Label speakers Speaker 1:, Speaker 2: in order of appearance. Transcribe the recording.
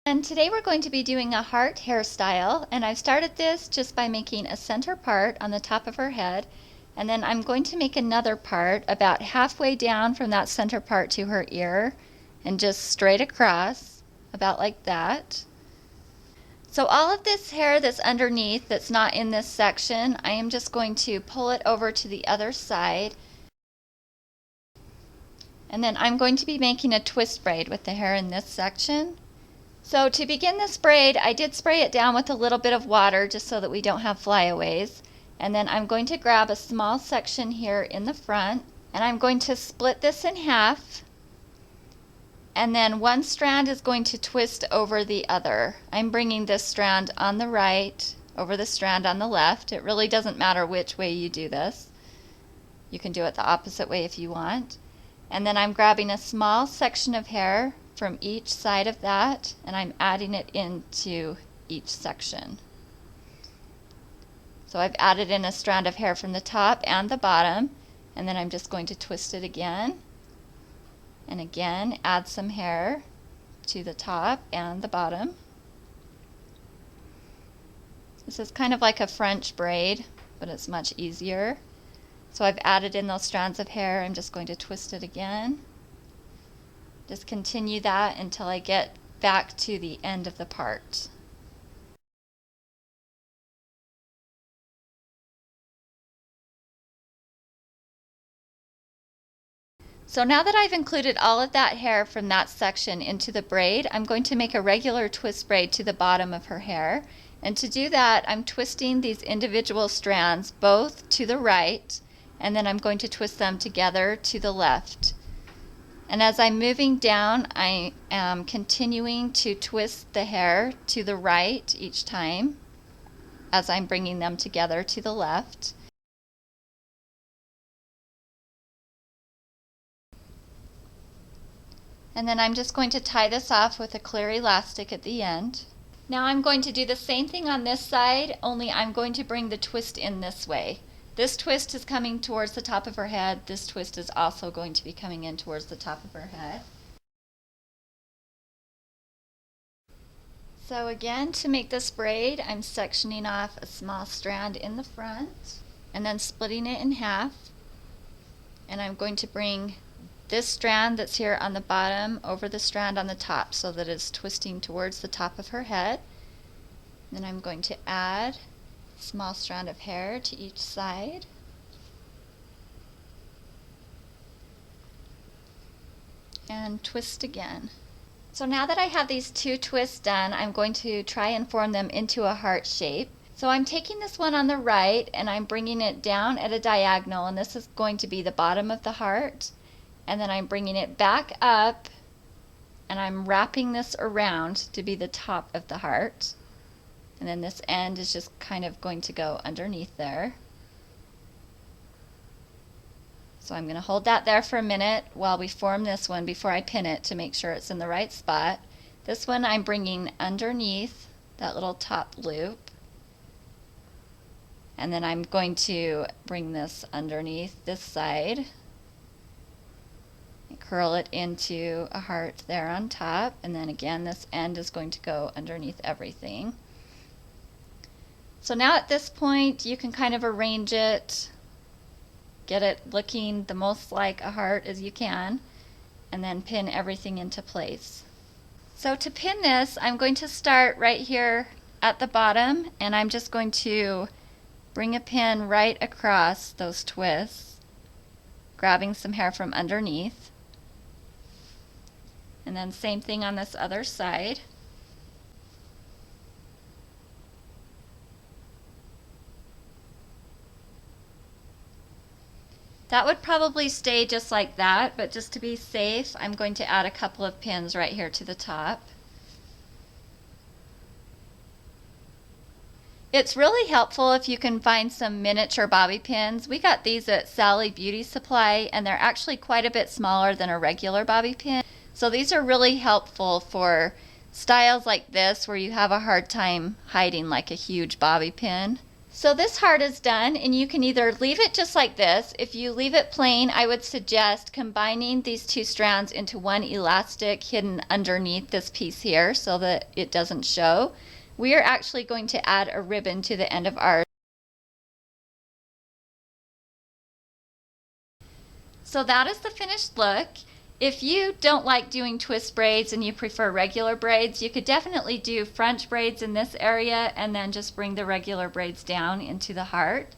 Speaker 1: And today we're going to be doing a heart hairstyle, and I've started this just by making a center part on the top of her head, and then I'm going to make another part about halfway down from that center part to her ear and just straight across, about like that. So all of this hair that's underneath that's not in this section, I am just going to pull it over to the other side, and then I'm going to be making a twist braid with the hair in this section. So to begin this braid, I did spray it down with a little bit of water just so that we don't have flyaways. And then I'm going to grab a small section here in the front, and I'm going to split this in half. And then one strand is going to twist over the other. I'm bringing this strand on the right over the strand on the left. It really doesn't matter which way you do this. You can do it the opposite way if you want. And then I'm grabbing a small section of hair from each side of that, and I'm adding it into each section. So I've added in a strand of hair from the top and the bottom, and then I'm just going to twist it again, and again add some hair to the top and the bottom. This is kind of like a French braid, but it's much easier. So I've added in those strands of hair. I'm just going to twist it again. Just continue that until I get back to the end of the part. So now that I've included all of that hair from that section into the braid, I'm going to make a regular twist braid to the bottom of her hair. And to do that, I'm twisting these individual strands both to the right, and then I'm going to twist them together to the left. And as I'm moving down, I am continuing to twist the hair to the right each time as I'm bringing them together to the left. And then I'm just going to tie this off with a clear elastic at the end. Now I'm going to do the same thing on this side, only I'm going to bring the twist in this way. This twist is coming towards the top of her head. This twist is also going to be coming in towards the top of her head. So again, to make this braid, I'm sectioning off a small strand in the front and then splitting it in half. And I'm going to bring this strand that's here on the bottom over the strand on the top so that it's twisting towards the top of her head. Then I'm going to add small strand of hair to each side. And twist again. So now that I have these two twists done, I'm going to try and form them into a heart shape. So I'm taking this one on the right and I'm bringing it down at a diagonal, and this is going to be the bottom of the heart. And then I'm bringing it back up and I'm wrapping this around to be the top of the heart. And then this end is just kind of going to go underneath there. So I'm going to hold that there for a minute while we form this one before I pin it to make sure it's in the right spot. This one I'm bringing underneath that little top loop. And then I'm going to bring this underneath this side. And curl it into a heart there on top. And then again, this end is going to go underneath everything. So now at this point, you can kind of arrange it, get it looking the most like a heart as you can, and then pin everything into place. So to pin this, I'm going to start right here at the bottom, and I'm just going to bring a pin right across those twists, grabbing some hair from underneath. And then same thing on this other side. That would probably stay just like that, but just to be safe, I'm going to add a couple of pins right here to the top. It's really helpful if you can find some miniature bobby pins. We got these at Sally Beauty Supply, and they're actually quite a bit smaller than a regular bobby pin. So these are really helpful for styles like this where you have a hard time hiding like a huge bobby pin. So this heart is done, and you can either leave it just like this. If you leave it plain, I would suggest combining these two strands into one elastic hidden underneath this piece here so that it doesn't show. We are actually going to add a ribbon to the end of ours. So that is the finished look. If you don't like doing twist braids and you prefer regular braids, you could definitely do French braids in this area and then just bring the regular braids down into the heart.